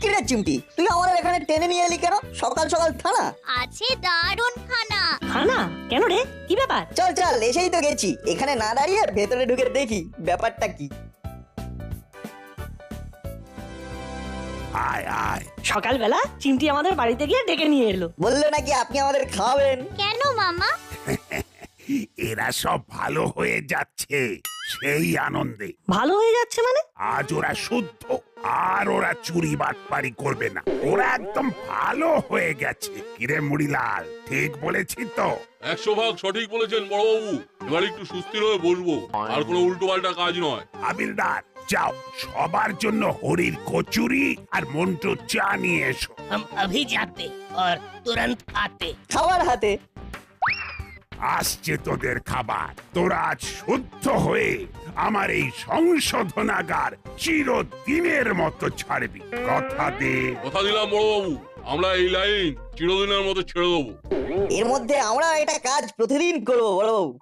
কিরে চিমটি, তুই আমাদের এখানে টেনে নিয়ে এলি কেন? সকাল সকাল থানা? আছে দারুণ খানা। খানা? কেন রে, কি ব্যাপার? চল চল, এসেই তো গেছি, এখানে না দাঁড়িয়ে ভেতরে ঢুকে দেখি ব্যাপারটা কি। আয় আয়। সকালবেলা চিমটি আমাদের বাড়িতে গিয়ে ডেকে নিয়ে এলো। বললো নাকি আপনি আমাদের খাওয়াবেন। কেন মামা? এরা সব ভালো হয়ে যাচ্ছে সেই আনন্দে। ভালো হয়ে যাচ্ছে মানে? আজ ওরা শুদ্ধ, আর ওরা চুরি বাটপারি করবে না। ওরা একদম ভালো হয়ে গেছে। কিরে মুড়িলাল, ঠিক বলেছি তো? 100% সঠিক বলেছেন বড়বাবু। এবার একটু সুস্থির হয়ে বসবো, আর কোনো উল্টো পাল্টা কাজ নয়। হাবিলদার, যাও সবার জন্য হরির কচুরি আর মন্টু চা নিয়ে এসো। हम अभी जाते और तुरंत आते। খাবার হাতে। আসছে তোদের খাবার। তোরা আজ শুদ্ধ হয়ে আমার এই সংশোধনাগার চিরদিনের মতো ছাড়বি। কথা দে। কথা দিলাম বড়বাবু, আমরা এই লাইন চিরদিনের মতো ছেড়ে দেবো। এর মধ্যে আমরা এটা কাজ প্রতিদিন করবো বড়বাবু।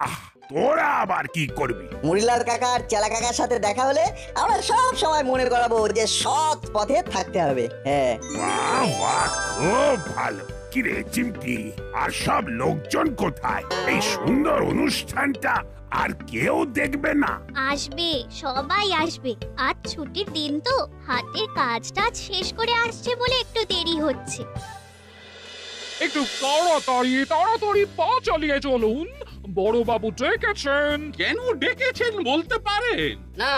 তোরা আবার কি করবি? মুড়িলাল কাকার চেলা কাকার সাথে দেখা হলে আমরা সব সময় মনে করাবো যে সৎ পথে থাকতে হবে। হ্যাঁ, বাহ বাহ, খুব ভালো। কিরে চিমটি, আর সব লোকজন কোথায়? এই সুন্দর অনুষ্ঠানটা আর কেউ দেখবে না? আসবে, সবাই আসবে। আজ ছুটির দিন তো, হাতের কাজটা শেষ করে আসছে বলে একটু দেরি হচ্ছে। একটু তাড়াতাড়ি তাড়াতাড়ি পা চালিয়ে চলুন, বড়বাবু ডেকেছেন। কেন ডেকেছেন বলতে পারেন? না,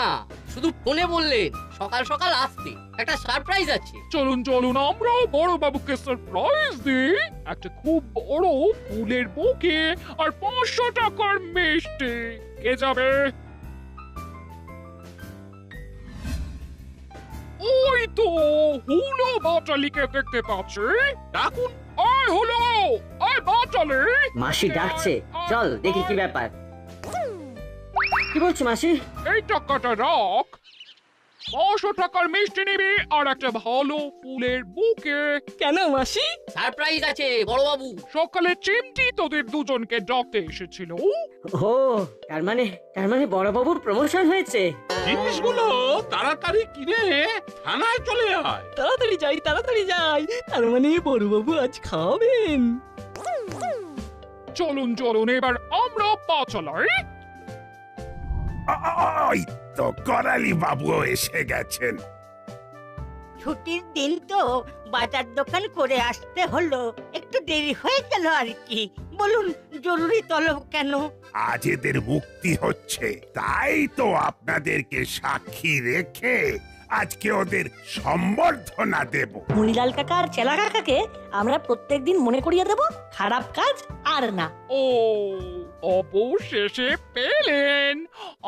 শুধু ফোনে বললেন সকাল সকাল আসতে, একটা সারপ্রাইজ আছে। চলুন চলুন, আমরাও বড়বাবুকে সারপ্রাইজ দিই। একটা খুব বড় ফুলের বুকে আর 500 টাকার মিষ্টি। কে যাবে? ওই তো হুলো বাটালিকে দেখতে পাচ্ছি। ডাকুন। আয় হুলো, আয় বাটালি। মাসি ডাকছে, চল দেখি কি ব্যাপার। কি বলছো মাসি? এই টাকাটা রাখ, 500 টাকার মিষ্টি নিবি আর একটা ভালো ফুলের বুকে। কেন মাসি? সারপ্রাইজ আছে বড়বাবু। সকালে চিমটি তোদের দুজনকে ডাকতে এসেছিল। ও, তার মানে বড়বাবুর প্রমোশন হয়েছে। জিনিসগুলো তাড়াতাড়ি কিনে থানায় চলে আয়। তাড়াতাড়ি যাই। তার মানে বড়বাবু আজ খাবেন। চলুন চলুন, এবার আমরা পা চালাই। ওই তো করালি বাবুও এসে গেছেন। ছুটির দিন তো বাজার দোকান করে আসতে হলো, একটু দেরি হয়ে গেল আর কি। বলুন জরুরি তলব কেন? আজ এদের মুক্তি হচ্ছে, তাই তো আপনাদেরকে সাক্ষী রেখে আজকে ওদের সম্বর্ধনা দেব। মুড়িলাল কাকা আর চেলা কাকাকে আমরা প্রত্যেকদিন মনে করিয়ে দেব খারাপ কাজ আর না। ও, অবশেষে পেলেন।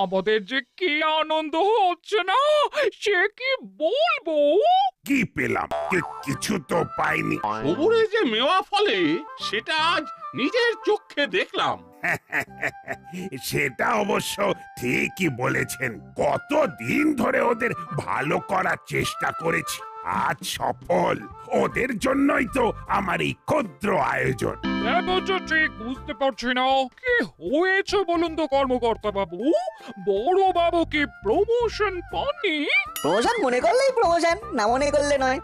আমাদের যে কি আনন্দ হচ্ছে না, সে কি বলবো। কি পেলাম? কিছু তো পাইনি। খবরে যে মেওয়া ফলে সেটা আজ নিজের চোখে দেখলাম। সেটা অবশ্য ঠিকই বলেছেন। কতদিন ধরে ওদের ভালো করার চেষ্টা করেছি, আজ সফল। ওদের জন্যই তো আমার এই ক্ষুদ্র আয়োজন। তো ঠিক বুঝতে পারছি না কি হয়েছে বলুন তো কর্মকর্তা বাবু। বড় বাবু কি প্রমোশন পাননি? প্রমোশন মনে করলেই প্রমোশন, না মনে করলে নয়।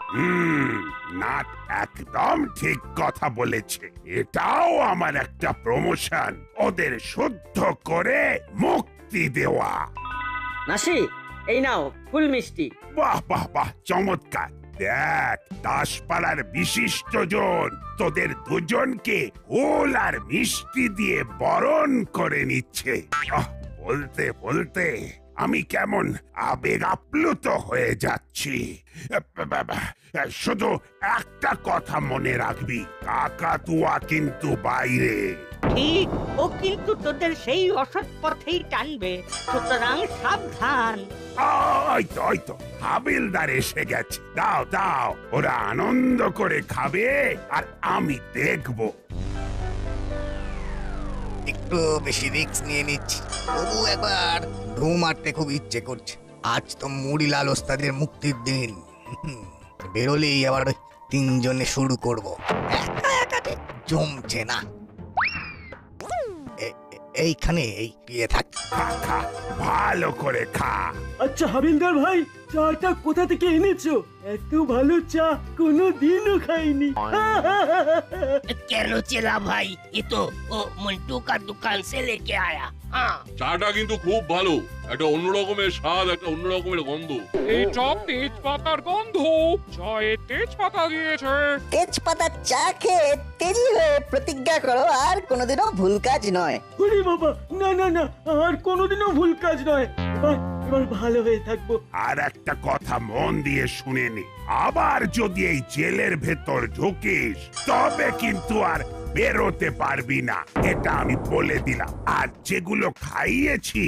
নাট একদম ঠিক কথা বলেছে। এটাও আমার একটা প্রমোশন, ওদের শুদ্ধ করে মুক্তি দেওয়া। মাসি, এই নাও ফুল মিষ্টি। বাহ বাহ বাহ, চমৎকার। দেখ, দাসপাড়ার বিশিষ্ট জন তোদের দুজনকে ফুল আর মিষ্টি দিয়ে বরণ করে নিচ্ছে। বলতে বলতে আমি কেমন আবেগ আপ্লুত হয়ে যাচ্ছি। শুধু একটা কথা মনে রাখবি, কাকাতুয়া কিন্তু বাইরে। ঠিক, ও কিন্তু তোদের সেই অসৎ পথেই টানবে, সুতরাং সাবধান। ওই তো হাবিলদার এসে গেছে। দাও দাও, ওরা আনন্দ করে খাবে আর আমি দেখব। একটু বেশি রিস্ক নিয়ে নিচ্ছি, তবু একবার ঢু মারতে খুব ইচ্ছে করছে। আজ তো মুড়িলাল ওস্তাদের মুক্তির দিন। বেরোলেই আবার তিনজনে শুরু করব। একা একা জমছে না। এইখানে এই পিয়ে থাক। খা খা, ভালো করে খা। আচ্ছা হাবিলদার ভাই, চাটা কোথা থেকে এনেছো? এত ভালো চা কোনোদিনও খাইনি। কেন চেলা ভাই, এ তো ও মন্টু কা দোকান সে লেকে আয়া। হ্যাঁ, চাটা কিন্তু খুব ভালো, একটা অন্য রকমের স্বাদ, একটা অন্য রকমের গন্ধ। এটা তেজপাতার গন্ধ, চায়ে তেজপাতা দিয়েছে। তেজপাতার চা খেয়ে তেজি হয়ে প্রতিজ্ঞা করো আর কোনোদিনও ভুল কাজ নয়। ওরে বাবা, না না না, আর কোনোদিনও ভুল কাজ নয়। এবার ভালো হয়ে থাকবো। আর একটা কথা মন দিয়ে শুনে নি, আবার যদি এই জেলের ভেতর ঢুকিস তবে কিন্তু আর বেরোতে পারবি না, এটা আমি বলে দিলাম। আর যেগুলো খাইয়েছি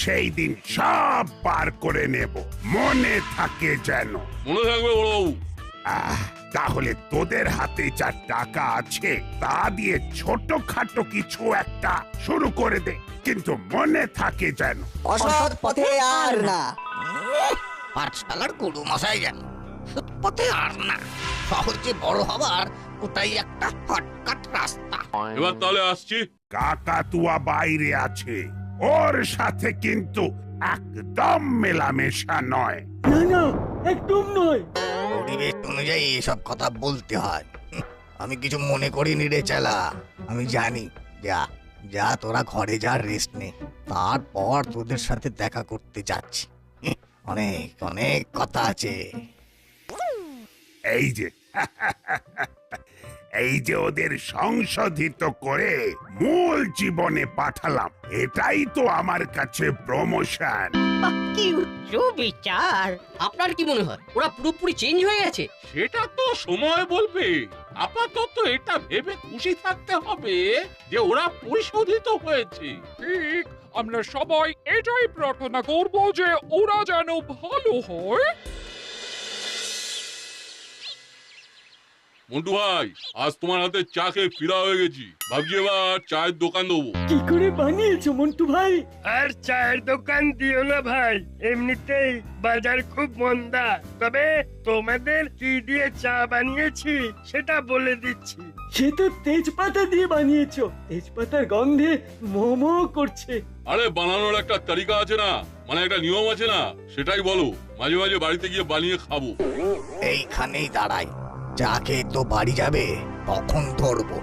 সেই দিন সব বার করে নেব, মনে থাকে যেন। মনে থাকবে বড়বাবু। তাহলে তোদের হাতে যা টাকা আছে তা দিয়ে ছোটখাটো কিছু একটা শুরু করে দে, কিন্তু মনে থাকে যেন অসৎ পথে আর না। পাঠশালার গুরু মশাই যেন সৎপথে আর না, সহজে বড় হবার ওটাই একটা হটকাট রাস্তা। এবার তাহলে আসছি। কাকাতুয়া বাইরে আছে, ওর সাথে কিন্তু একদম মেলামেশা নয়। না না, একদম নয়। পরিবেশ অনুযায়ী এসব কথা বলতে হয়। আমি কিছু মনে করিনি রে চেলা, আমি জানি। যা যা, তোরা ঘরে যা, রেস্ট নে, তারপর তোদের সাথে দেখা করতে যাচ্ছি। অনেক অনেক কথা আছে। এই যে এই যে ওদের সংশোধিত করে মূল জীবনে পাঠালাম, এটাই তো আমার কাছে প্রমোশন। কি উচ্চ বিচার! আপনার কি মনে হয় ওরা পুরোপুরি চেঞ্জ হয়ে গেছে? সেটা তো সময় বলবে। আপাতত এটা ভেবে খুশি থাকতে হবে যে ওরা পরিশোধিত হয়েছে। ঠিক, আমরা সবাই এটাই প্রার্থনা করব যে ওরা যেন ভালো হয়। মন্টু ভাই, আজ তোমার হাতে চা খেয়ে ফিরা হয়ে গেছি, ভাবছি এবার চায়ের দোকান দেবো। কি করে বানিয়েছো মন্টু ভাই? আর চায়ের দোকান দিও না ভাই, এমনিতেই বাজার খুব মন্দা। তবে তোমাদের কি দিয়ে চা বানিয়েছি সেটা বলে দিচ্ছি। সে তো তেজপাতা দিয়ে বানিয়েছো, তেজপাতার গন্ধে মোমো করছে। আরে বানানোর একটা তালিকা আছে না, মানে একটা নিয়ম আছে না, সেটাই বলো। মাঝে মাঝে বাড়িতে গিয়ে বানিয়ে খাবো। এইখানেই দাঁড়াই, চা খেয়ে তো বাড়ি যাবে, তখন ধরবো।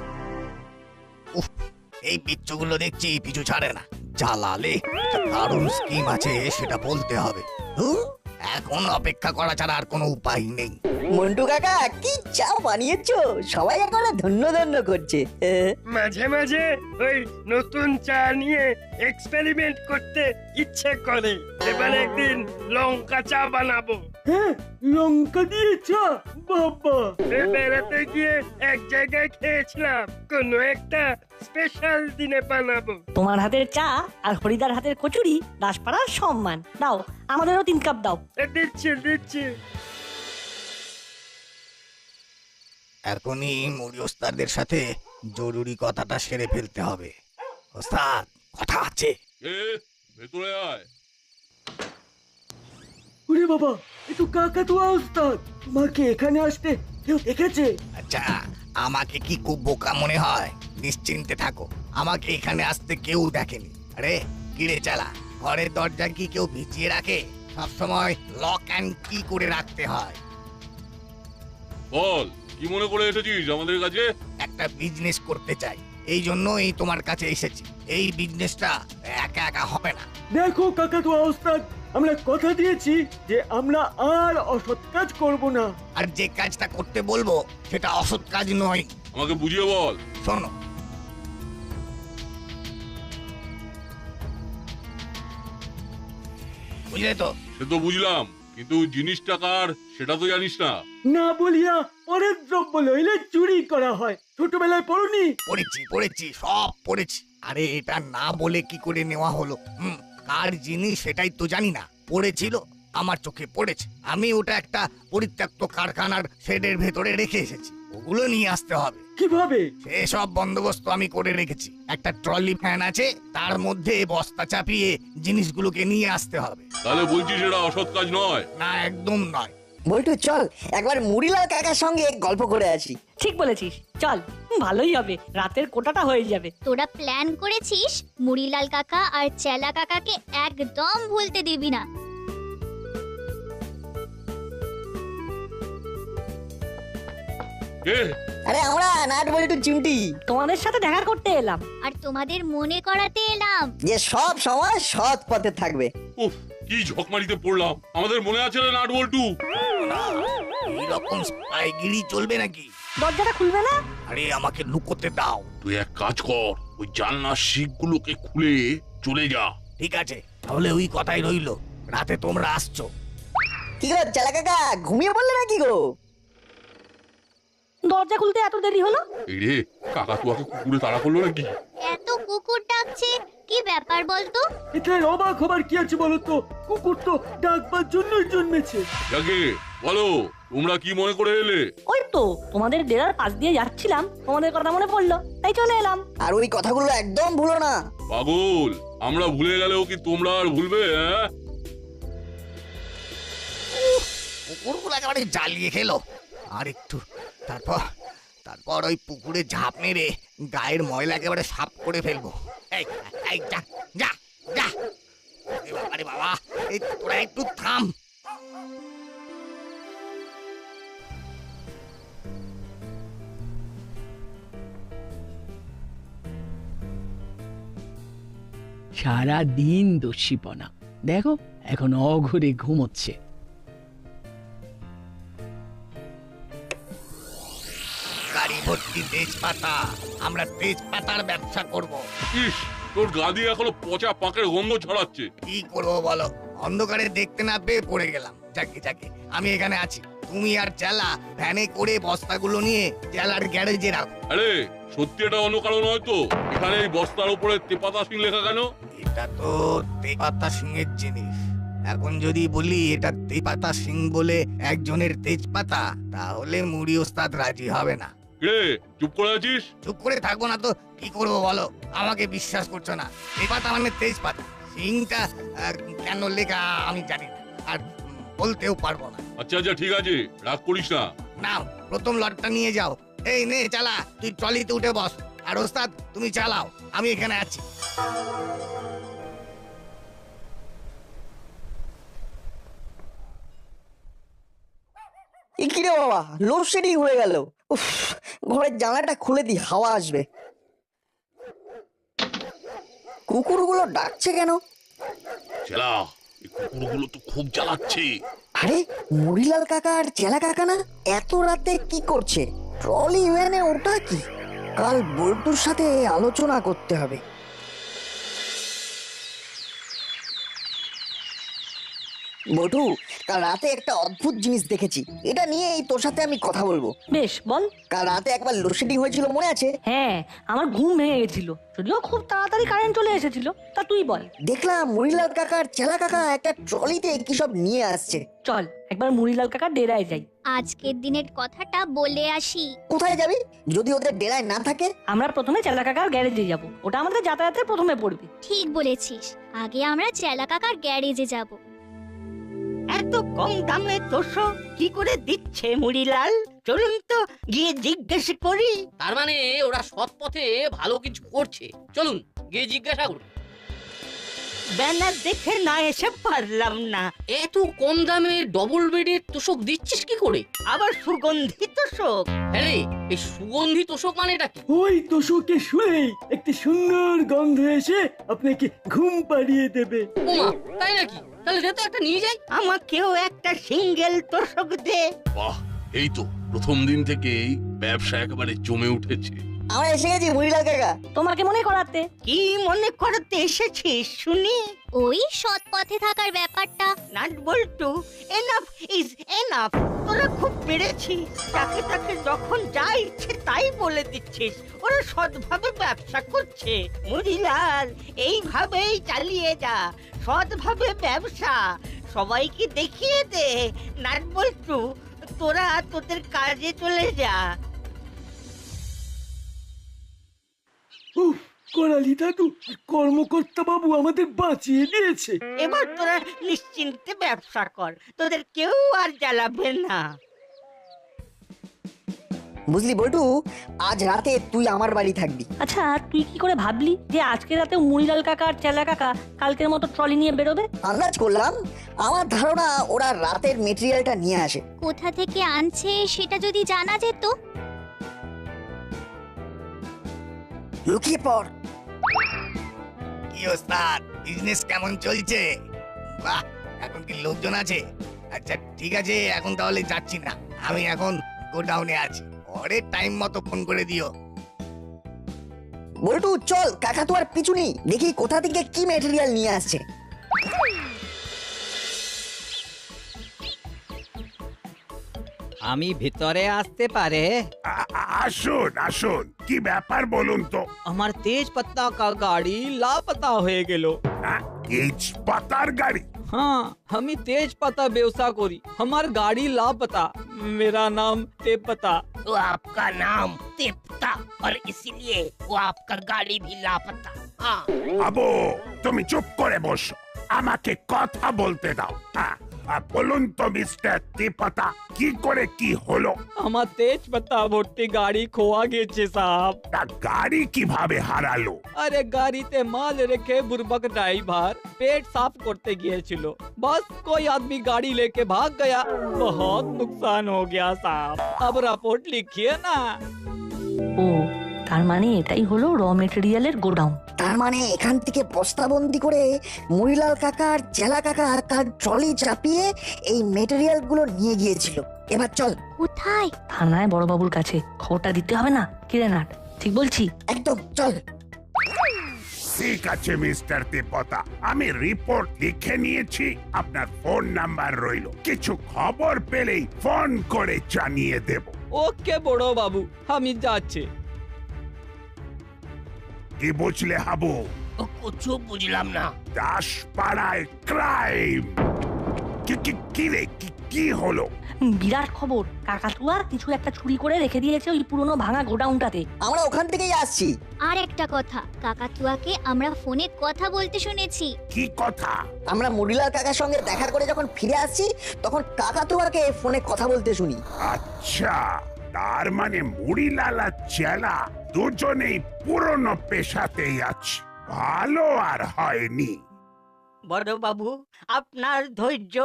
উফ, এই পিচ্চগুলো দেখছি পিছু ছাড়ে না। জ্বালালে একটা দারুণ স্কিম আছে, সেটা বলতে হবে। এখন অপেক্ষা করা ছাড়া আর কোনো উপায় নেই। মন্টু কাকা কি চা বানিয়েছো, সবাই এখন ধন্য ধন্য করছে। মাঝে মাঝে ওই নতুন চা নিয়ে এক্সপেরিমেন্ট করতে ইচ্ছে করে। এবার একদিন লঙ্কা চা বানাবো। হ্যাঁ, লঙ্কা দিয়ে চা, বাবা! বেড়াতে গিয়ে এক জায়গায় খেয়েছিলাম, কোনো একটা স্পেশাল দিনে বানাবো। তোমার হাতের চা আর হরিদার হাতের কচুরি দাসপাড়ার সম্মান। দাও, আমাদেরও 3 কাপ দাও। দিচ্ছি দিচ্ছি। এখনই মুড়ি ওস্তাদের সাথে জরুরি কথাটা সেরে ফেলতে হবে। ওস্তাদ, কথা আছে। ভেতরে আয়। ওরে বাবা, এ তো কাকাতুয়া ওস্তাদ। তোমাকে এখানে আসতে কেউ দেখেছে? আচ্ছা, আমাকে কি খুব বোকা মনে হয়? নিশ্চিন্তে থাকো, আমাকে এখানে আসতে কেউ দেখেনি। আরে কিরে চালা, ঘরের দরজা কি কেউ ভিজিয়ে রাখে? সবসময় লক অ্যান্ড কি করে রাখতে হয়। বল, কি মনে করে এসেছিস আমাদের কাছে? একটা বিজনেস করতে চাই, এই জন্যই তোমার কাছে এসেছি। এই বিজনেসটা একা একা হবে না। দেখো কাকাতুয়া ওস্তাদ, আমরা কথা দিয়েছি যে আমরা আর অসৎ কাজ করব না। আর যে কাজটা করতে বলবো সেটা অসৎ কাজ নয়। আমাকে বুঝিয়ে বল। শোনো, বুঝলে তো? সে তো বুঝলাম, কিন্তু জিনিসটা কার সেটা তো জানিস না। না বলিয়া পরের দ্রব্য লইলে চুরি করা হয়। ছোটবেলায় পড়নি? পড়েছি, সব পড়েছি। আরে এটা না বলে কি করে নেওয়া হলো? কার জিনিস সেটাই তো জানি না। পড়েছিল, আমার চোখে পড়েছে। আমি ওটা একটা পরিত্যক্ত কারখানার শেডের ভেতরে রেখে এসেছি। ওগুলো নিয়ে আসতে হবে। কিভাবে? সেসব বন্দোবস্ত আমি করে রেখেছি। একটা ট্রলি ভ্যান আছে, তার মধ্যে বস্তা চাপিয়ে জিনিসগুলোকে নিয়ে আসতে হবে। তাহলে বলছিস এটা অসৎ কাজ নয়? না, একদম নয়। বল্টু চল একবার মুড়িলাল কাকার সঙ্গে গল্প করে আসি। ঠিক বলেছিস, চল। ভালোই হবে, রাতের কোটাটা হয়ে যাবে। তোরা প্ল্যান করেছিস মুড়িলাল কাকা আর চেলা কাকাকে একদম ভুলতে দিবি না। কে? আরে আমরা নাট বল্টু চিমটি, তোমাদের সাথে দেখা করতে এলাম। আর তোমাদের মনে করাতে এলাম যে সব সময় সৎ পথে থাকবে। উফ, কি ঝকমারিতে পড়লাম। আমাদের মনে আছে না নাট বল্টু? এইরকম স্পাইগিরি চলবে নাকি? দরজাটা খুলবে না? আরে আমাকে লুকোতে দাও। তুই এক কাজ কর, ওই জানলার শিকগুলোকে খুলে চলে যা। ঠিক আছে, তাহলে ওই কথাই রইলো, রাতে তোমরা আসছো। কি গো চেলা কাকা, ঘুমিয়ে পড়লে নাকি গো? দরজা খুলতে এত দেরি হলো? এই রে, কাকাতুয়াকে কুকুরে তাড়া করলো নাকি? এত কুকুর ডাকছে, কি ব্যাপার বলতো? এটার অবাক হবার কি আছে বলো তো? কুকুর তো ডাকবার জন্যই জন্মেছে। যাকে বলো, তোমরা কি মনে করে এলে? ওই তো তোমাদের ডেরার পাশ দিয়ে যাচ্ছিলাম, তোমাদের কথা মনে পড়লো, তাই চলে এলাম। আর ওই কথাগুলো একদম ভুলো না। পাগল, আমরা ভুলে গেলেও কি তোমরা আর ভুলবে? কুকুরগুলো একেবারে জ্বালিয়ে খেলো। আর একটু, তারপর তারপর ওই পুকুরে ঝাঁপ মেরে গায়ের ময়লা একেবারে সাফ করে ফেলবো। এই এই যা যা যা। আরে বাবা, এই তোরা একটু থাম। সারা দিন দস্যিপনা, দেখো এখন অঘরে ঘুমোচ্ছে। গাড়ি ভর্তি তেজপাতা, আমরা তেজপাতার ব্যবসা করব। ইস, তোর গা দিয়ে এখনো পচা পাকের গন্ধ ছড়াচ্ছে। কি করবো বলো, অন্ধকারে দেখতে না পেয়ে পড়ে গেলাম। যাকে যাকে, আমি এখানে আছি। তুমি আর চেলা ভ্যানে করে বস্তাগুলো নিয়ে চেলার গ্যারেজে রাখো। আরে সত্যি এটা অন্য কারণ হয়তো? এখানে এই বস্তার উপরে তেপাতা সিং লেখা কেন? এটা তো তেপাতা সিংয়ের জিনিস। এখন যদি বলি এটা তেপাতা সিং বলে একজনের তেজপাতা, তাহলে মুড়ি ওস্তাদ রাজি হবে না। রে, চুপ করে আছিস? চুপ করে থাকবো না তো কি করবো বলো? আমাকে বিশ্বাস করছো না? তেজপাতা মানে তেজপাতা, সিংটা কেন লেখা আমি জানি না, আর বলতেও পারবো না। আচ্ছা আচ্ছা, ঠিক আছে, রাগ করিস না। নাও, প্রথম লটটা নিয়ে যাও। এই নে চালা, তুই ট্রলিতে উঠে বস। আর ওস্তাদ তুমি চালাও, আমি এখানে আছি। কি রে বাবা, লোডশেডিং হয়ে গেল। উফ, ঘরের জানলাটা খুলে দি, হাওয়া আসবে। কুকুরগুলো ডাকছে কেন? চেলা, এই কুকুরগুলো তো খুব জ্বালাচ্ছে। আরে মুড়িলাল কাকা আর চেলা কাকা না? এত রাতে কি করছে? ট্রলি ভ্যানে ওটা কি? কাল বল্টুর সাথে আলোচনা করতে হবে। বটু, কাল রাতে একটা অদ্ভুত জিনিস দেখেছি, এটা নিয়েই তোর সাথে আমি কথা বলবো। বেশ বল। কাল রাতে একবার লোডশেডিং হয়েছিল, মনে আছে? হ্যাঁ, আমার ঘুম ভেঙে গেছিল, যদিও খুব তাড়াতাড়ি কারেন্ট চলে এসেছিল। তা তুই বল। দেখলাম মুড়িলাল কাকা আর চেলা কাকা একটা ট্রলিতে কি সব নিয়ে আসছে। চল একবার মুড়িলাল কাকার ডেরায় যাই। আজকের দিনের কথাটা বলে আসি। কোথায় যাবি যদি ওদের ডেরায় না থাকে? আমরা প্রথমে চেলা কাকার গ্যারেজে যাব, ওটা আমাদের যাতায়াতের প্রথমে পড়বে। ঠিক বলেছিস, আগে আমরা চেলা কাকার গ্যারেজে যাব। এত কম দামে তোষক কি করে দিচ্ছে মুড়িলাল? চলুন তো গিয়ে জিজ্ঞেস করি। তার মানে ওরা সৎ পথে ভালো কিছু করছে। চলুন গিয়ে জিজ্ঞাসা করুন। ব্যানার দেখে না এসে পারলাম না। এত কম দামে ডবল বেডের তোষক দিচ্ছিস কি করে? আবার সুগন্ধি তোষক। হ্যাঁ রে, এই সুগন্ধি তোষক মানেটা কি? ওই তোষকে শুনেই একটি সুন্দর গন্ধ এসে আপনাকে ঘুম পাড়িয়ে দেবে। ওমা, তাই নাকি? তাহলে দে তো একটা নিয়ে যাই। আমাকেও একটা সিঙ্গেল তোষক দে। বাহ, এই তো প্রথম দিন থেকেই ব্যবসা একেবারে জমে উঠেছে। আমরা এসে গেছি মুড়িলাল কাকা। তোমাকে মনে করাতে। কি মনে করতে এসেছিস শুনি? ওই সৎ পথে থাকার ব্যাপারটা। Nut Boltu, enough is enough. তোরা খুব পেরেছিস। যাকে তাকে যখন যা ইচ্ছে তাই বলে দিচ্ছিস। ওরা সৎভাবে ব্যবসা করছে। মুড়িলাল, এইভাবেই চালিয়ে যা। সৎভাবে ব্যবসা সবাইকে দেখিয়ে দে। নাট বল্টু, তোরা তোদের কাজে চলে যা। উফ, করালি দাদু, কর্মকর্তা বাবু আমাদের বাঁচিয়ে দিয়েছে। এবার তোরা নিশ্চিন্তে ব্যবসা কর, তোদের কেউ আর জ্বালাবে না। বুঝলি বল্টু, আজ রাতে তুই আমার বাড়ি থাকবি। আচ্ছা, তুই কি করে ভাবলি যে আজকে রাতে মুড়িলাল কাকা আর চেলা কাকা কালকের মতো ট্রলি নিয়ে বেরোবে? আন্দাজ করলাম, আমার ধারণা ওরা রাতের মেটেরিয়ালটা নিয়ে আসে। কোথা থেকে আনছে সেটা যদি জানা যেত। লুকিয়ে পড়। কি ওস্তাদ, বিজনেস কেমন চলছে? বাহ, এখন কি লোকজন আছে? আচ্ছা ঠিক আছে, এখন তাহলে যাচ্ছি না, আমি এখন গোডাউনে আছি, পরে টাইম মতো ফোন করে দিও। বল্টু চল, কাকাতুয়ার পিছু নেই, দেখি কোথা থেকে কি ম্যাটেরিয়াল নিয়ে আসছে। আমি ভিতরে আসতে পারে? আসুন আসুন, কি ব্যাপার বলুন তো? আমার তেজপাতা का गाड़ी लापता হয়ে গেল। তেজপাতার গাড়ি? हाँ, আমি তেজপাতা ব্যবসা করি, আমার গাড়ি लापता। मेरा नाम तेजपता। तो आपका नाम तेपता और इसीलिए वो आपका गाड़ी भी लापता। हाँ। আবু, তুমি চুপ করে বসো, আমাকে কথা বলতে দাও। বলুন তো মিস্টার তেজপাতা, কি করে কি হলো? আমার তেজপাতা ভর্তি গাড়ি খোয়া গেছে সাহেব। তা গাড়ি কিভাবে হারালো? আরে গাড়িতে মাল রেখে বুর্বক ড্রাইভার পেট সাफ করতে গিয়েছিল, बस कोई आदमी गाड़ी लेके भाग गया, बहुत नुकसान हो गया साहब। अब रिपोर्ट लिखिए ना। ও তার মানে এটাই হলো র মেটেরিয়ালের গোডাউন। তার মানে এখান থেকে বস্তাবন্দি করে মুড়িলাল কাকা আর চেলা কাকা কাল ট্রলি চাপিয়ে এই মেটেরিয়াল গুলো নিয়ে গিয়েছিল। এবার চল। কোথায়? থানায় বড়বাবুর কাছে খবরটা দিতে হবে না? কিরে নাট, ঠিক বলছি? একদম, চল। ঠিক আছে মিস্টার তেজপাতা, আমি রিপোর্ট লিখে নিয়েছি, আপনার ফোন নাম্বার রইলো, কিছু খবর পেলেই ফোন করে জানিয়ে দেব। ওকে বড় বাবু, আমি যাচ্ছি। কি বুঝলে হাবু? কিছু বুঝলাম না। দাসপাড়ায় ক্রাইম। কি রে, কি হলো? বিরাট খবর, কাকাতুয়া কিছু একটা চুরি করে রেখে দিয়েছে ওই পুরনো ভাঙা গোডাউনটাতে। আমরা ওখান থেকেই আসছি। আর একটা কথা, কাকাতুয়াকে আমরা ফোনে কথা বলতে শুনেছি। কি কথা? আমরা মুড়িলাল কাকার সঙ্গে দেখা করে যখন ফিরে আসছি, তখন কাকাতুয়াকে ফোনে কথা বলতে শুনি। আচ্ছা, তার মানে মুড়িলাল আর চেলা দুজনেই পুরনো পেশাতেই আছে, ভালো আর হয়নি। বড় বাবু, আপনার ধৈর্য,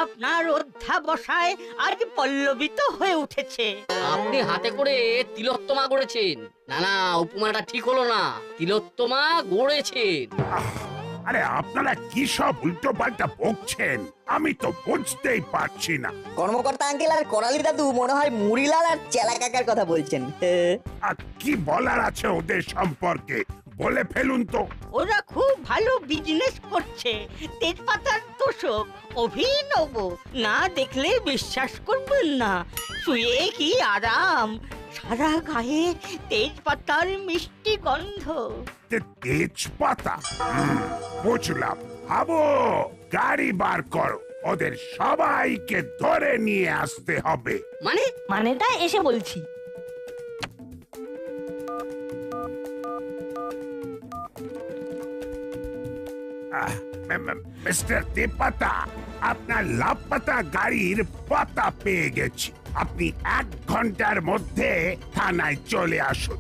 আপনার অধ্যাবসায় আজ পল্লবিত হয়ে উঠেছে। আপনি হাতে করে তিলোত্তমা গড়েছেন। না না, উপমাটা ঠিক হলো না, তিলোত্তমা গড়েছেন। আরে আপনারা কি সব উল্টো পাল্টা বকছেন, আমি তো বুঝতেই পারছি না। কর্মকর্তা আঙ্কেল আর করালি দাদু মনে হয় মুড়িলাল আর চেলা কাকার কথা বলছেন। আর কি বলার আছে ওদের সম্পর্কে, বলে ফেলুন তো। ওরা খুব ভালো বিজনেস করছে, তেজপাতার তোষক অভিনব, না দেখলে বিশ্বাস করবেন না। শুয়ে কি আরাম, সারা গায়ে তেজপাতার মিষ্টি গন্ধ। তেজপাতা? বুঝলাম। হাবু, গাড়ি বার করো, ওদের সবাইকে ধরে নিয়ে আসতে হবে। মানেটা এসে বলছি। মিস্টার তেজপাতা, আপনার লাপাতা গাড়ির পাতা পেয়ে গেছি, আপনি 1 ঘন্টার মধ্যে থানায় চলে আসুন।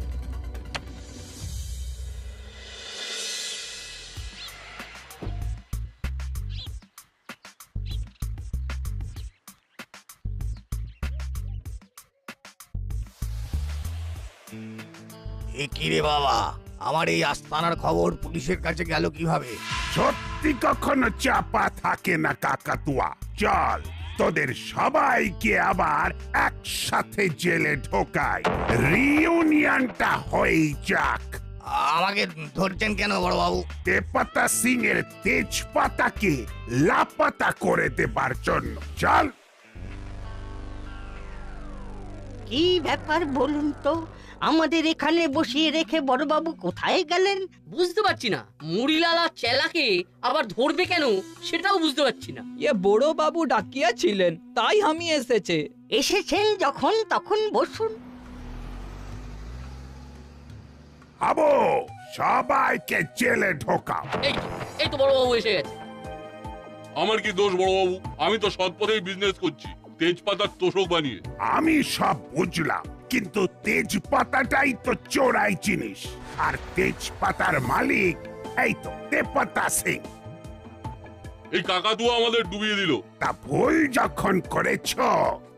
এ কি রে বাবা, আমার এই আস্তানার খবর পুলিশের কাছে গেল কিভাবে? সত্যি কখনো চাপা থাকে না কাকাতুয়া, চল তোদের সবাইকে আবার একসাথে জেলে ঢোকাই, রিউনিয়নটা হয়ে যাক। আমাকে ধরছেন কেন বড় বাবু? তেজপাতা সিং এর তেজপাতাকে লাপাতা করে দেবার জন্য। চল। কি ব্যাপার বলুন তো, আমাদের এখানে বসিয়ে রেখে বড়বাবু কোথায় গেলেন? বুঝতে পারছি না, মুড়িলাল আর চেলাকে আবার ধরবে কেন সেটাও বুঝতে পারছি না। এ বড় বাবু ডাকিয়া ছিলেন, তাই আমি এসেছে। এসেছেন যখন তখন বসুন। আবু, সবাইকে জেলে ঢোকাও। এই তো বড় বাবু এসে গেছে। আমার কি দোষ বড় বাবু? আমি তো সৎ পথেই বিজনেস করছি, তেজপাতার তোষক বানিয়ে। আমি সব বুঝলাম, কিন্তু তেজপাতাটাই তো চোরাই জিনিস, আর তেজপাতার মালিক এই তো তেজপাতা সিং। এই কাকাতুয়া আমাদের ডুবিয়ে দিল। তা ভুল যখন করেছ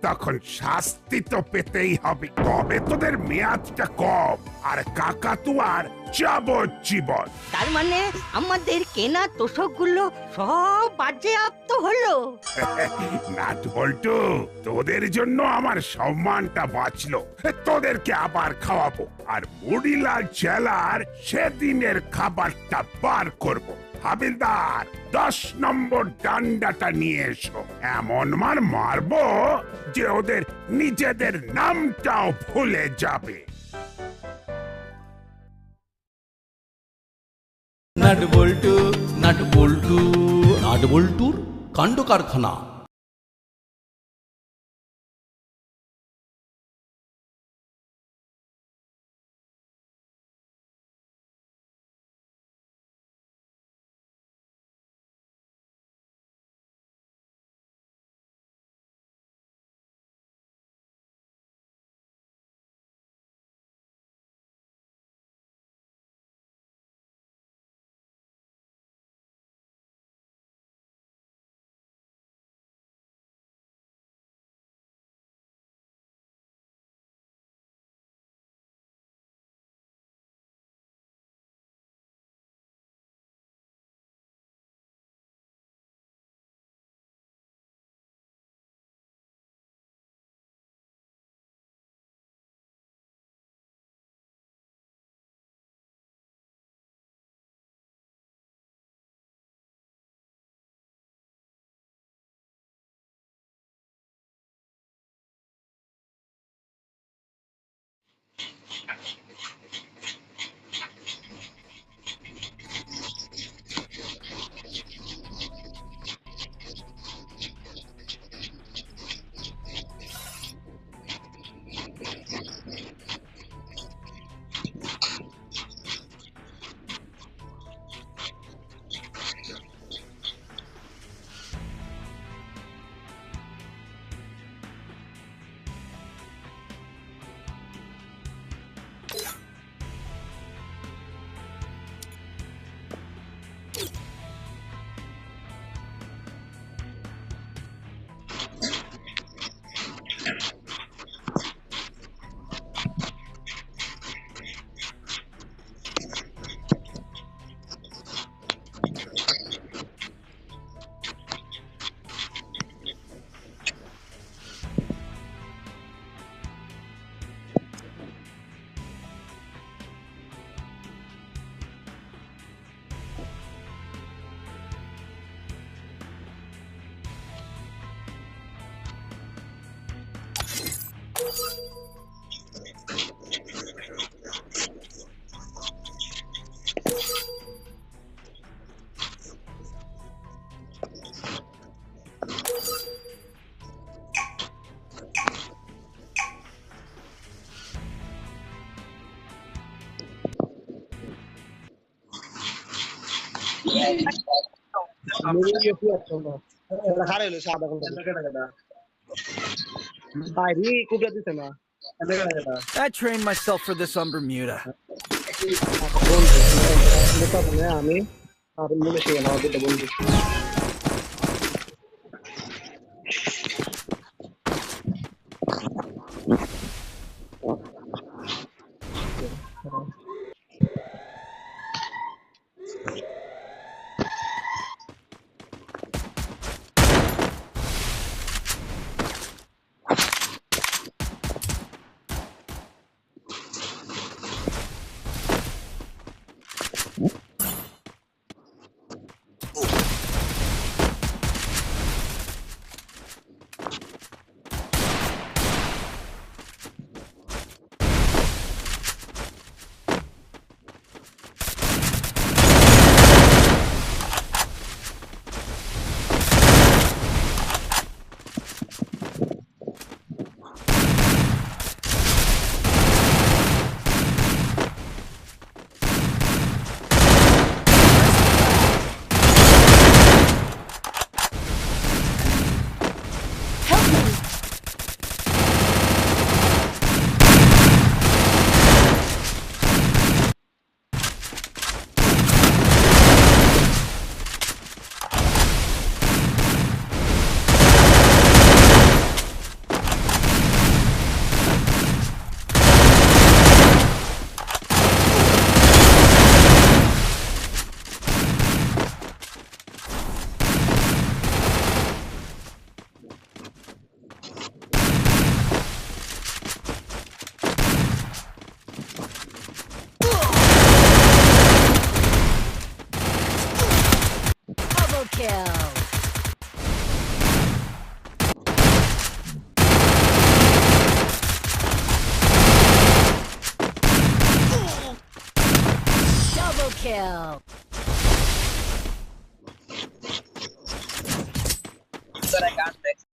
তখন শাস্তি তো পেতেই হবে, তবে তোদের মেয়াদটা কম আর কাকাতুয়ার যাবজ্জীবন। তার মানে আমাদের কেনা তোষকগুলো সব বাজেয়াপ্ত হলো। নাট বল্টু, তোদের জন্য আমার সম্মানটা বাঁচলো, তোদেরকে আবার খাওয়াবো আর মুড়িলাল জেলার সেদিনের খাবারটা বার করব। হাবিলদার, 10 নম্বর ডান্ডাটা নিয়ে এসো। এমন মার মারবো যে ওদের নিজেদের নামটাও ভুলে যাবে। নাট বল্টু, নাট বল্টু, নাট বল্টুর কাণ্ড কারখানা। I trained myself for this on Bermuda. Double kill. Double kill. Sir, I can't text.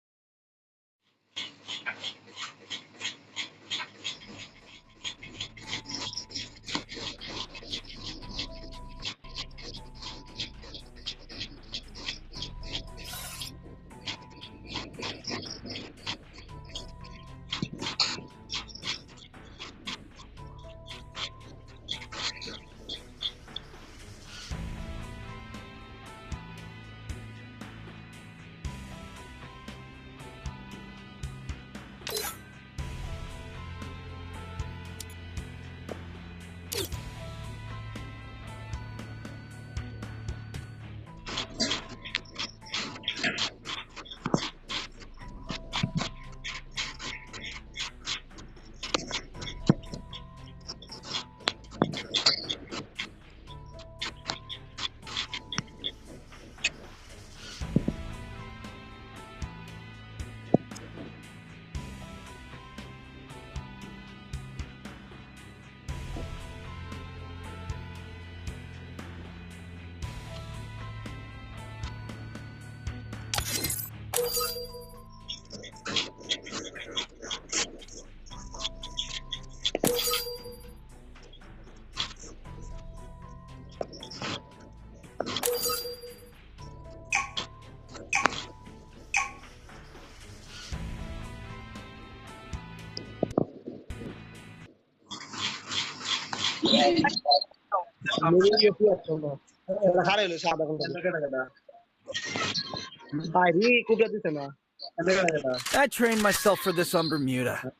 I trained myself for this on Bermuda.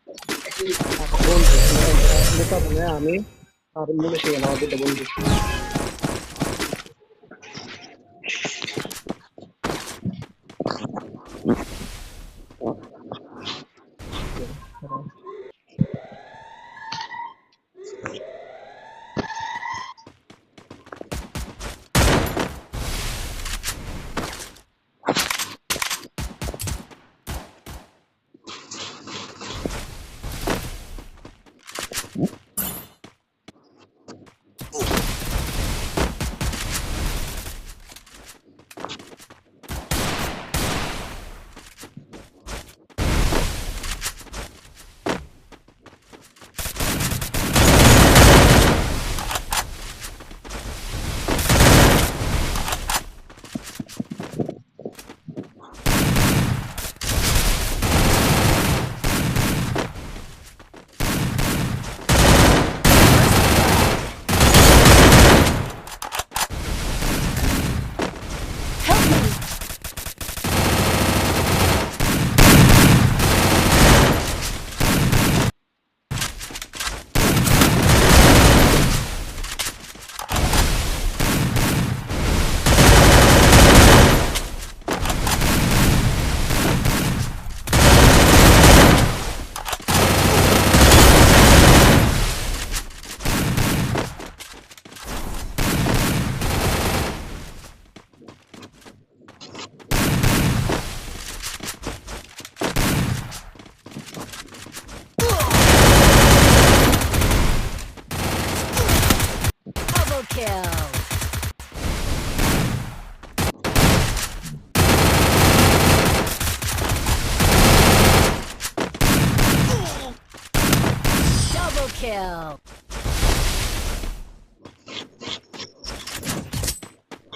kill.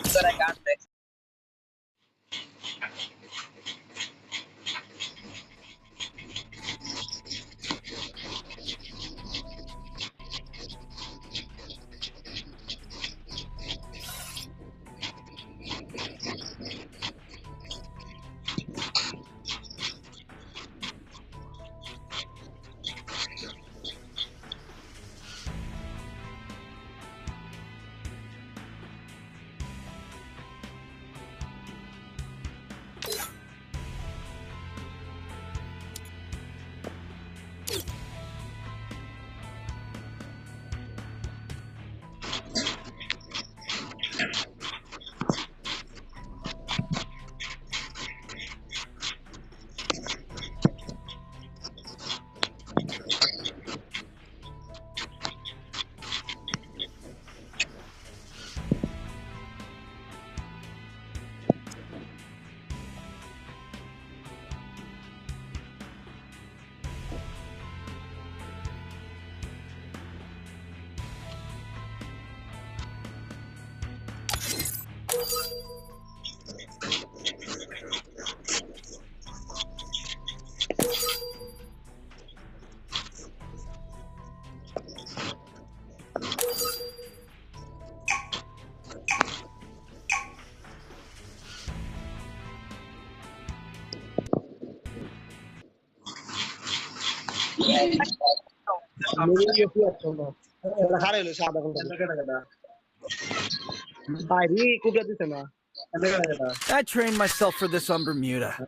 Sir, I can't text. I trained myself for this on Bermuda.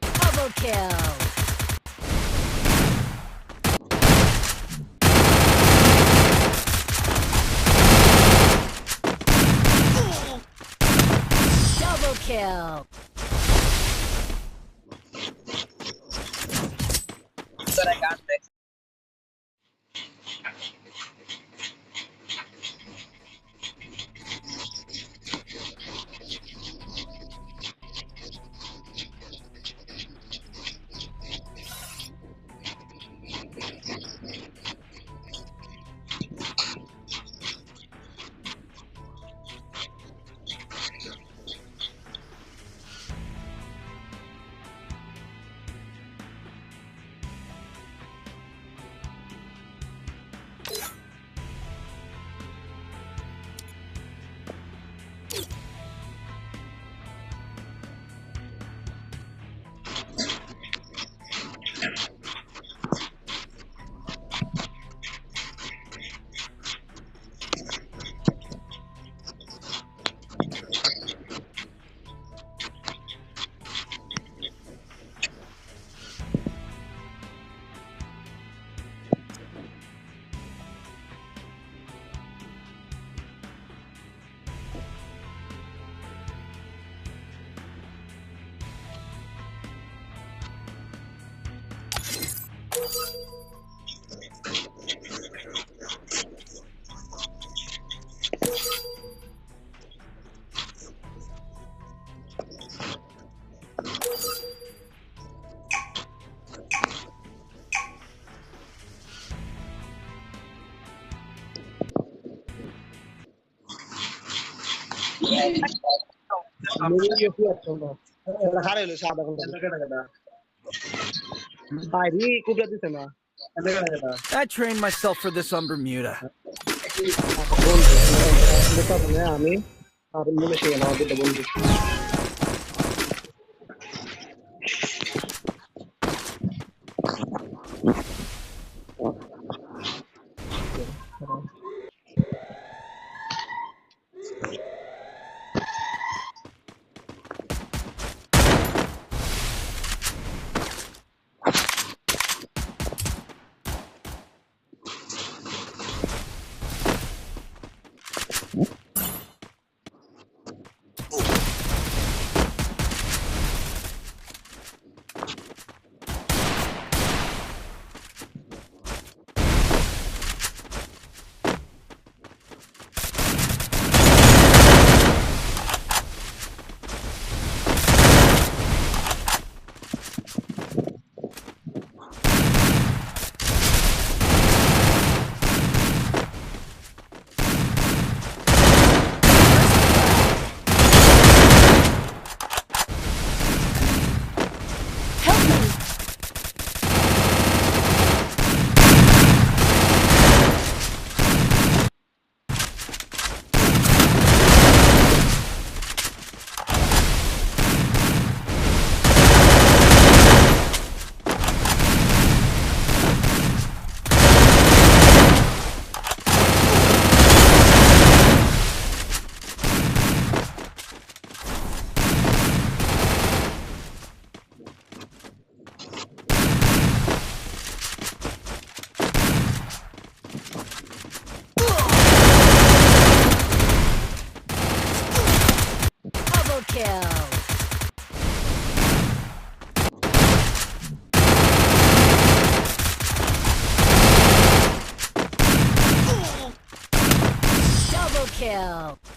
Double kill. Double kill. Sir, I can't text. I trained myself for this on Bermuda. kill. Double kill.